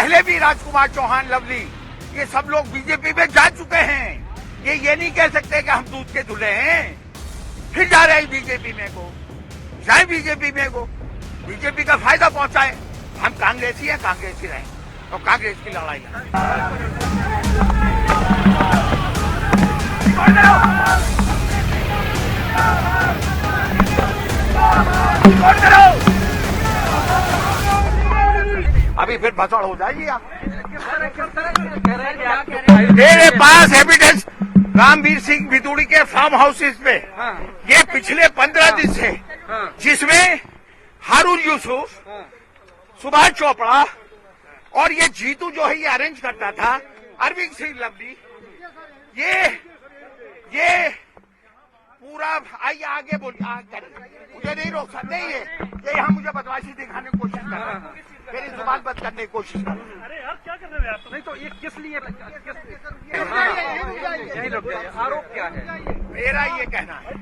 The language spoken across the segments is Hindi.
पहले भी राजकुमार चौहान, लवली, ये सब लोग बीजेपी में जा चुके हैं। ये नहीं कह सकते कि हम दूध के धुले हैं, फिर जा रहे हैं बीजेपी में को। जाए बीजेपी में को, बीजेपी का फायदा पहुंचाए। हम कांग्रेसी हैं, कांग्रेसी रहें, तो कांग्रेस की लड़ाई अभी फिर भसड़ हो जाएगी। मेरे पास एविडेंस रामवीर सिंह भितुड़ी के फार्म हाउसेस में ये पिछले 15 दिन से, जिसमें हारून यूसुफ, सुभाष चोपड़ा और ये जीतू जो है ये अरेंज करता था, अरविंद सिंह लवली, ये पूरा आइए आगे बोलिए, मुझे नहीं रोक सकते। ये यहाँ मुझे बदमाशी दिखाने की कोशिश कर रहे हैं, मेरी जुबान बंद करने की कोशिश कर रहे हैं। अरे यार क्या कर रहे हैं आप? नहीं तो ये किस लिए यही लोग, आरोप क्या है? मेरा ये कहना है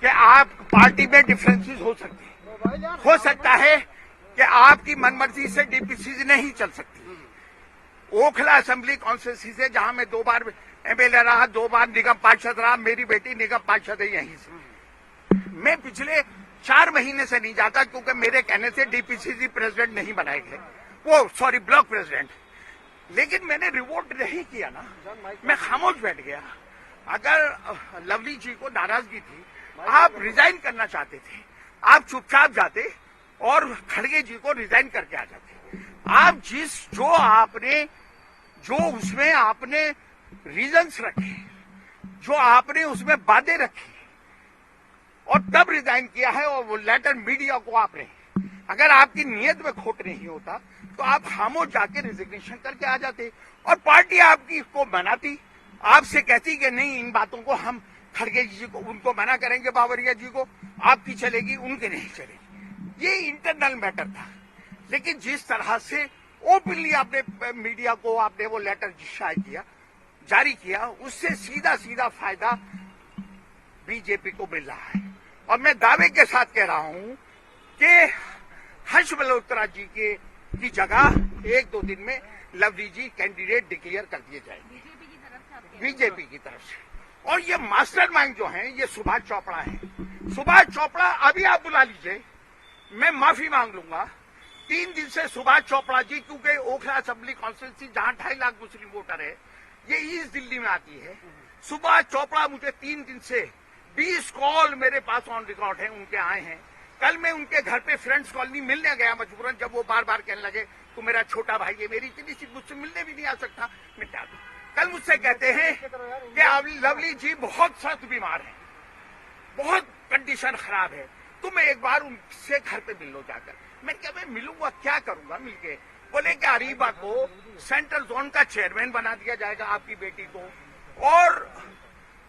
कि आप पार्टी में डिफरेंसेस हो सकते हैं, हो सकता है कि आपकी मनमर्जी से डीपीसीसी नहीं चल सकती। ओखला असेंबली कॉन्स्टिट्यूंसी से, जहां मैं 2 बार एमएलए रहा, 2 बार निगम पार्षद रहा, मेरी बेटी निगम पार्षद है यहीं से। मैं पिछले 4 महीने से नहीं जाता, क्योंकि मेरे कहने से डीपीसीसी प्रेसिडेंट नहीं बनाए गए, ब्लॉक प्रेसिडेंट। लेकिन मैंने रिवोट नहीं किया ना, मैं खामोश बैठ गया। अगर लवली जी को नाराजगी थी, आप रिजाइन करना चाहते थे, आप चुपचाप जाते और खड़गे जी को रिजाइन करके आ जाते। आप जो उसमें आपने रीजंस रखे, जो आपने उसमें बातें रखी और तब रिजाइन किया है, और वो लेटर मीडिया को आपने, अगर आपकी नीयत में खोट नहीं होता तो आप खामोश जाके रिजिग्नेशन करके आ जाते, और पार्टी आपकी को मनाती, आपसे कहती कि नहीं इन बातों को हम खड़गे जी को, उनको मना करेंगे, बावरिया जी को, आपकी चलेगी, उनकी नहीं चलेगी। ये इंटरनल मैटर था। लेकिन जिस तरह से ओपनली आपने मीडिया को आपने वो लेटर जारी किया, उससे सीधा फायदा बीजेपी को मिल रहा है। और मैं दावे के साथ कह रहा हूं कि हर्ष मल्होत्रा जी की जगह 1-2 दिन में लवली जी कैंडिडेट डिक्लेयर कर दिए जाएंगे बीजेपी की तरफ से। और ये मास्टरमाइंड जो हैं, ये सुभाष चोपड़ा है। सुभाष चोपड़ा अभी आप बुला लीजिए, मैं माफी मांग लूंगा। 3 दिन से सुभाष चोपड़ा जी, क्योंकि ओखला असेंबली कॉन्स्टिट्यूंसी जहां 2.5 लाख मुस्लिम वोटर है, ये ईस्ट दिल्ली में आती है। सुभाष चोपड़ा मुझे 3 दिन से 20 कॉल मेरे पास ऑन रिकॉर्ड है, उनके आए हैं। कल मैं उनके घर पे फ्रेंड्स कॉलोनी मिलने गया मजबूरन, जब वो बार कहने लगे तू मेरा छोटा भाई है, मेरी इतनी सी मुझसे मिलने भी नहीं आ सकता, मिटा दो। कल मुझसे कहते हैं कि लवली जी बहुत सख्त बीमार है, बहुत कंडीशन खराब है, तुम एक बार उनसे घर पे मिल लो जाकर। मैं क्या, मैं मिलूंगा, क्या करूंगा मिलके? बोले कि अरीबा को सेंट्रल जोन का चेयरमैन बना दिया जाएगा आपकी बेटी को, और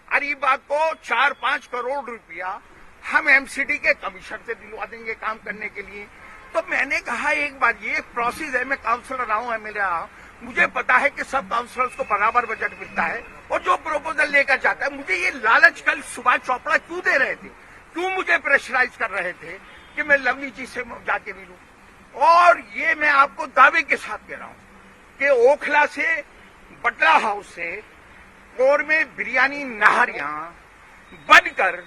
अरीबा को 4-5 करोड़ रुपया हम एमसीडी के कमीशन से दिलवा देंगे काम करने के लिए। तो मैंने कहा एक बार ये प्रोसेस है, मैं काउंसलर रहा हूं, एमएलए रहा हूं, मुझे पता है कि सब काउंसलर्स को बराबर बजट मिलता है और जो प्रपोजल लेकर जाता है। मुझे ये लालच कल सुभाष चोपड़ा क्यों दे रहे थे, क्यों मुझे प्रेशराइज कर रहे थे कि मैं लवली जी से जाके मिलूं? और ये मैं आपको दावे के साथ कह रहा हूं कि ओखला से, बटला हाउस से कोर में बिरयानी नहरियां बनकर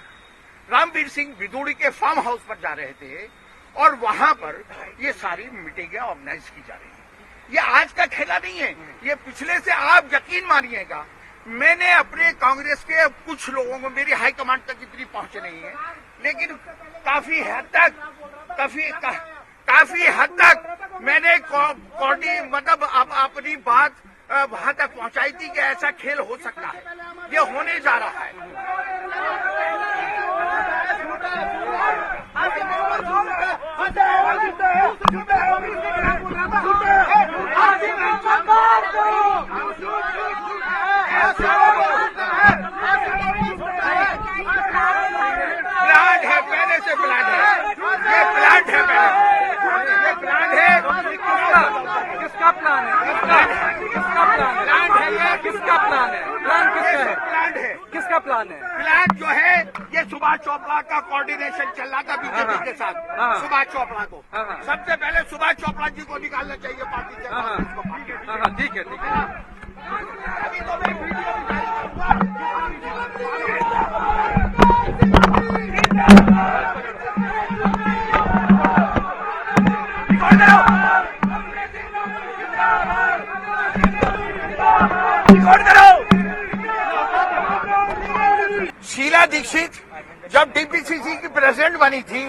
रामवीर सिंह भितुड़ी के फार्म हाउस पर जा रहे थे, और वहां पर ये सारी मीटिंगें ऑर्गेनाइज की जा रही है। ये आज का खेला नहीं है, ये पिछले से। आप यकीन मानिएगा, मैंने अपने कांग्रेस के कुछ लोगों को, मेरी हाईकमांड तक इतनी पहुंच नहीं है, लेकिन काफी हद तक मैंने मतलब अपनी बात वहां तक पहुंचाई थी कि ऐसा खेल हो सकता है, ये होने जा रहा है। प्लान है, पहले से प्लान है, ये प्लान है, ये प्लान है। किसका प्लान है? किसका प्लान है? प्लान है, किसका प्लान है? प्लान किसका है? प्लान है, किसका क्या प्लान है? प्लान जो है ये सुभाष चोपड़ा का कोऑर्डिनेशन चल रहा था बीजेपी के साथ। सुभाष चोपड़ा को सबसे पहले सुभाष चोपड़ा जी को निकालना चाहिए पार्टी से। हाँ, ठीक है, ठीक है। अभी तो मैं वीडियो भी जारी शीला दीक्षित जब डीपीसीसी की प्रेसिडेंट बनी थी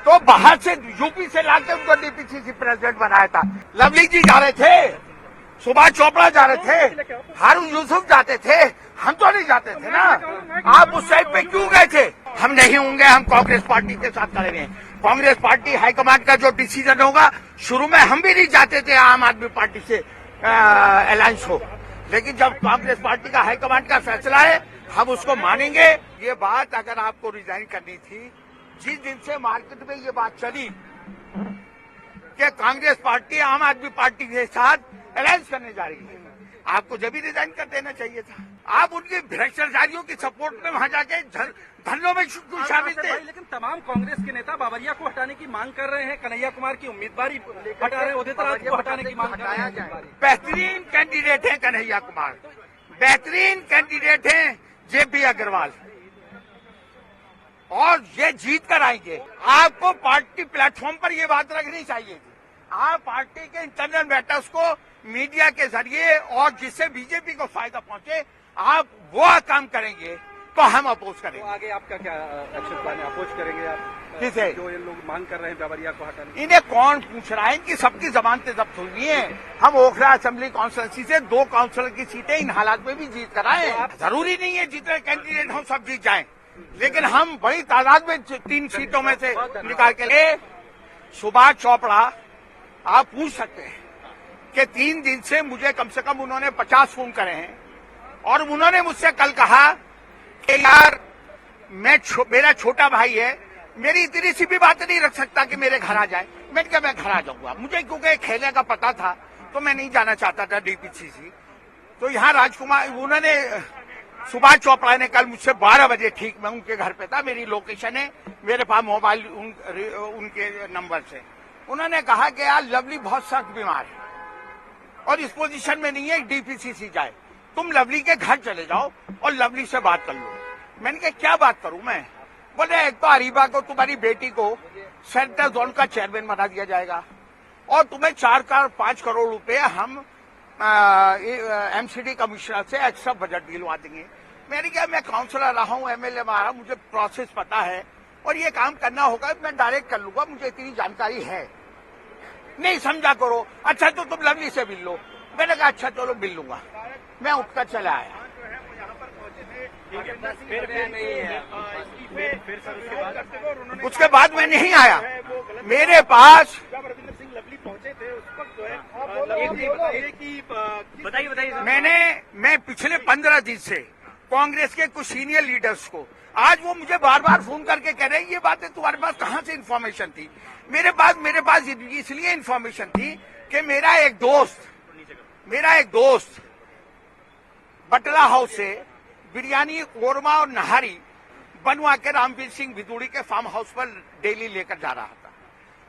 तो बाहर से यूपी से लाके उनको डीपीसीसी प्रेसिडेंट बनाया था। लवली जी जा रहे थे, सुभाष चोपड़ा जा रहे थे, हारून यूसुफ जाते थे, हम तो नहीं जाते थे ना। आप उस साइड पे क्यों गए थे? हम नहीं होंगे, हम कांग्रेस पार्टी के साथ खड़े हैं। कांग्रेस पार्टी हाईकमांड का जो डिसीजन होगा, शुरू में हम भी नहीं जाते थे आम आदमी पार्टी से अलायंस हो, लेकिन जब कांग्रेस पार्टी का हाईकमांड का फैसला है हम उसको मानेंगे। ये बात अगर आपको रिजाइन करनी थी, जिस दिन से मार्केट में ये बात चली कि कांग्रेस पार्टी आम आदमी पार्टी के साथ अलायंस करने जा रही है, आपको जब भी रिजाइन कर देना चाहिए था। आप उनकी भ्रष्टाचारियों की सपोर्ट में वहां जाके धरनों में शामिल थे। लेकिन तमाम कांग्रेस के नेता बाबरिया को हटाने की मांग कर रहे हैं, कन्हैया कुमार की उम्मीदवारी हटा रहे हैं, उदित राज को हटाने की मांग कर रहे हैं। बेहतरीन कैंडिडेट हैं कन्हैया कुमार, बेहतरीन कैंडिडेट हैं जेपी अग्रवाल, और ये जीत कर आएंगे। आपको पार्टी प्लेटफॉर्म पर ये बात रखनी चाहिए थी। आप पार्टी के इंटरनल मैटर्स को मीडिया के जरिए और जिससे बीजेपी को फायदा पहुंचे, आप वो काम करेंगे तो हम अपोज करेंगे। तो आगे आपका क्या एक्शन प्लान है? अपोज करेंगे आप? किसे? जो ये लोग मांग कर रहे हैं बाबरिया को हटाने। इन्हें कौन पूछ रहा है? इनकी सबकी जबानतें जब्त हुई हैं। हम ओखला असेंबली कॉन्स्टिट्यूंसी से 2 काउंसिलर की सीटें इन हालात में भी जीत कर आए। जरूरी नहीं है जितने कैंडिडेट हम सब जीत जाएं, लेकिन हम बड़ी तादाद में 3 सीटों में से निकाल के लिए। सुभाष चोपड़ा आप पूछ सकते हैं कि 3 दिन से मुझे कम से कम उन्होंने 50 फोन करे हैं, और उन्होंने मुझसे कल कहा कि यार मेरा छोटा भाई है, मेरी इतनी सी भी बात नहीं रख सकता कि मेरे घर आ जाए। मैंने कहा मैं घर आ जाऊंगा। मुझे क्योंकि खेलने का पता था तो मैं नहीं जाना चाहता था डीपीसीसी। तो यहाँ राजकुमार उन्होंने सुभाष चोपड़ा ने कल मुझसे 12 बजे, ठीक मैं उनके घर पे था, मेरी लोकेशन है मेरे पास मोबाइल उनके नंबर से, उन्होंने कहा कि यार लवली बहुत सख्त बीमार है और इस पोजीशन में नहीं है डीपीसीसी जाए, तुम लवली के घर चले जाओ और लवली से बात कर लो। मैंने कहा क्या बात करूं मैं? बोले एक तो अरीबा को, तुम्हारी बेटी को सेंट्रल जोन का चेयरमैन बना दिया जाएगा और तुम्हें 4-5 करोड़ रुपए हम एमसीडी कमिश्नर से एक्स्ट्रा बजट दिलवा देंगे। मैंने कहा मैं काउंसलर रहा हूं, एमएलए रहा, मुझे प्रोसेस पता है और ये काम करना होगा, मैं डायरेक्ट कर लूंगा, मुझे इतनी जानकारी है। नहीं समझा करो। अच्छा तो तुम लवली से मिल लो। मैंने कहा अच्छा चलो मिल लूंगा। मैं उठकर चला आया। उसके बाद मैं नहीं आया। मेरे पास लवली पहुंचे थे उस वक्त जो है, बताइए। मैं पिछले 15 दिन से कांग्रेस के कुछ सीनियर लीडर्स को, आज वो मुझे बार बार फोन करके कह रहे हैं ये बातें तुम्हारे पास कहाँ से इन्फॉर्मेशन थी? मेरे पास इसलिए इन्फॉर्मेशन थी कि मेरा एक दोस्त बटला हाउस से बिरयानी, कोरमा और नहारी बनवा के रामवीर सिंह भिदुड़ी के फार्म हाउस पर डेली लेकर जा रहा था,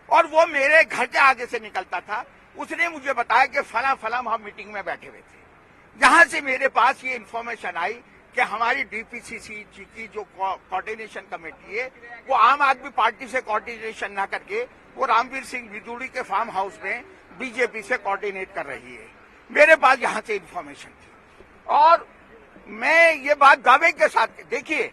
और वो मेरे घर के आगे से निकलता था। उसने मुझे बताया कि फला हम मीटिंग में बैठे हुए थे। यहां से मेरे पास ये इन्फॉर्मेशन आई कि हमारी डीपीसीसी की जो कोऑर्डिनेशन कमेटी है वो आम आदमी पार्टी से कोऑर्डिनेशन ना करके वो रामवीर सिंह भिदुड़ी के फार्म हाउस में बीजेपी से कोऑर्डिनेट कर रही है। मेरे पास यहां से इन्फॉर्मेशन थी और मैं ये बात दावे के साथ, देखिए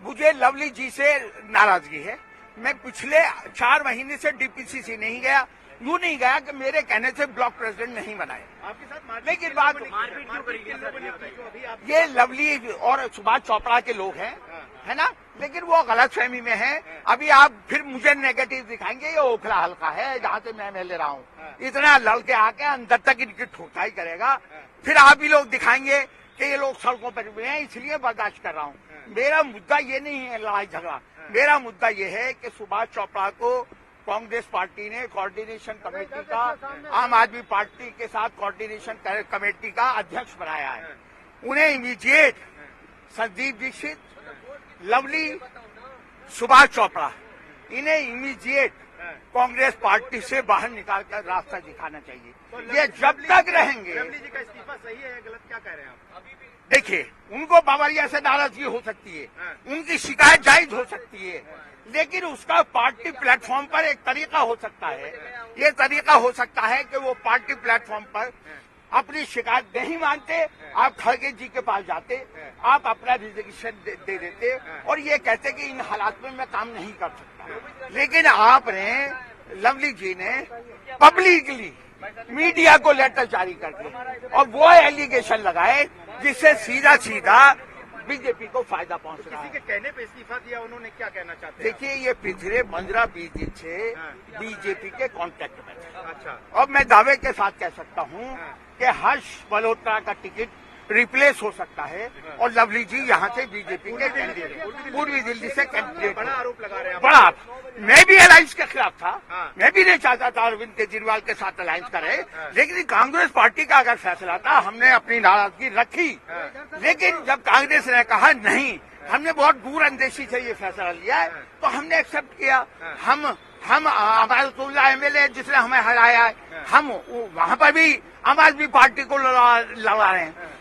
मुझे लवली जी से नाराजगी है। मैं पिछले 4 महीने से डीपीसीसी नहीं गया, यूं नहीं गया कि मेरे कहने से ब्लॉक प्रेसिडेंट नहीं बनाए। आपके साथ लेकिन बात ये लवली और सुभाष चोपड़ा के लोग हैं, है ना, लेकिन वो गलतफहमी में है। अभी आप फिर मुझे नेगेटिव दिखाएंगे, ये ओखला हल्का है जहां से मैं ले रहा हूँ, इतना लड़के आके अंदर तक इनकी ठोकाई करेगा। फिर आप ही लोग दिखाएंगे कि ये लोग सड़कों पर भी हैं, इसलिए बर्दाश्त कर रहा हूँ। मेरा मुद्दा ये नहीं है लड़ाई झगड़ा, मेरा मुद्दा ये है कि सुभाष चोपड़ा को कांग्रेस पार्टी ने कोऑर्डिनेशन कमेटी का, आम आदमी पार्टी के साथ कोऑर्डिनेशन कमेटी का अध्यक्ष बनाया है। उन्हें इमीडिएट संदीप दीक्षित, लवली, सुभाष चोपड़ा, इन्हें इमीडिएट कांग्रेस पार्टी से बाहर निकालकर रास्ता दिखाना चाहिए। ये जब तक रहेंगे, लवली जी का इस्तीफा सही है या गलत, क्या कह रहे हैं आप? देखिए, उनको बावरिया से नाराजगी हो सकती है, उनकी शिकायत जायज हो सकती है, लेकिन उसका पार्टी प्लेटफॉर्म पर एक तरीका हो सकता है। ये तरीका हो सकता है कि वो पार्टी प्लेटफॉर्म पर अपनी शिकायत नहीं मानते, आप खड़गे जी के पास जाते, आप अपना रिजिग्नेशन दे देते और ये कहते कि इन हालात में मैं काम नहीं कर सकता। लेकिन आपने, लवली जी ने पब्लिकली मीडिया को लेटर जारी कर दिया और वो एलिगेशन लगाए जिससे सीधा सीधा बीजेपी को फायदा पहुंच रहा है। किसी के कहने पे इस्तीफा दिया, उन्होंने क्या कहना चाहते हैं? देखिए, ये पिछले 15-20 दिन से बीजेपी के कांटेक्ट में थे। अच्छा, और मैं दावे के साथ कह सकता हूं कि हर्ष मल्होत्रा का टिकट रिप्लेस हो सकता है और लवली जी यहाँ से बीजेपी के कैंडिडेट, पूर्वी दिल्ली से कैंडिडेट। बड़ा आरोप लगा रहे हैं। बड़ा, मैं भी अलायंस के खिलाफ था, हाँ। मैं भी नहीं चाहता था अरविंद केजरीवाल के साथ अलायंस करे, लेकिन कांग्रेस पार्टी का अगर फैसला था, हमने अपनी नाराजगी रखी। लेकिन जब कांग्रेस ने कहा नहीं, हमने बहुत दूर अंदेशी से ये फैसला लिया है, तो हमने एक्सेप्ट किया। हम अमायतुल्लाह एमएलए जिसने हमें हराया है, हम वहां पर भी आम आदमी पार्टी को लड़ा रहे हैं।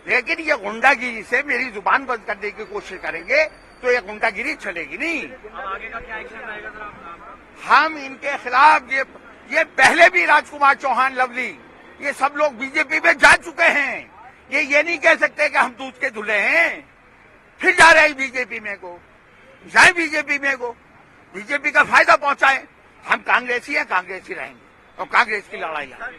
लेकिन ये गुंडागिरी से मेरी जुबान बंद करने की कोशिश करेंगे तो ये गुंडागिरी चलेगी नहीं। अब आगे का क्या एक्शन रहेगा सर? हम इनके खिलाफ ये पहले भी राजकुमार चौहान, लवली, ये सब लोग बीजेपी में जा चुके हैं। ये नहीं कह सकते कि हम दूध के धुले हैं, फिर जा रहे हैं बीजेपी में को, जाए बीजेपी में को, बीजेपी का फायदा पहुंचाए। हम कांग्रेसी हैं, कांग्रेसी रहेंगे और कांग्रेस की लड़ाई है।